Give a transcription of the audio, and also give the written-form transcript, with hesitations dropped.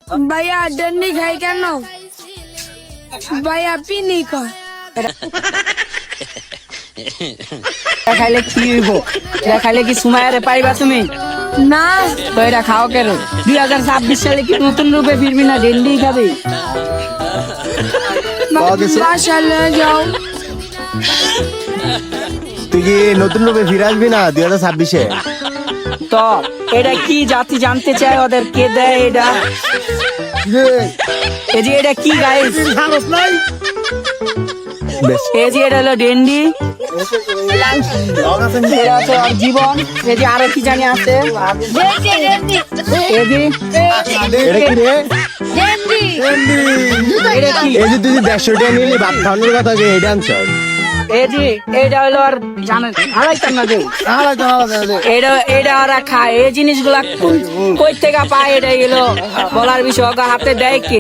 ভাইয়া ডেন্ডি খাই কেন? ভাইয়া পিনি কর। খাইলে কি হইব? এটা খাইলে কি সুমাইয়ারে পাইবা তুমি? না তো এটা খাও কেন? 2026 সালে কি নতুন রূপে ফিরবি না ডেন্ডি খাবি? বাসায় লয়ে যাও। তুই কি নতুন রূপে ফিরে আসবি না 2026-এ? তো এটা কি জাতি জানতে চায় ওদের কে দেয় এটা? এই যে এটা কি গাইস? এই যে এটা হলো ডেন্ডি, এটা হচ্ছে ওর জীবন। এই যে আরো কি জানি আছে, এই যে এটা কি রে? এটা কি? এই যে তুই যে 150 টাকা নিলি ভাত খাওয়ানোর কথা যে এটা আনছ। এই যে এটা হলো আর জানেন হারাইতাম না যে এটা ওরা খায়। এই জিনিসগুলা কই থেকে পায় এটা গেলো বলার বিষয়। ওকে হাতে দেয় কে?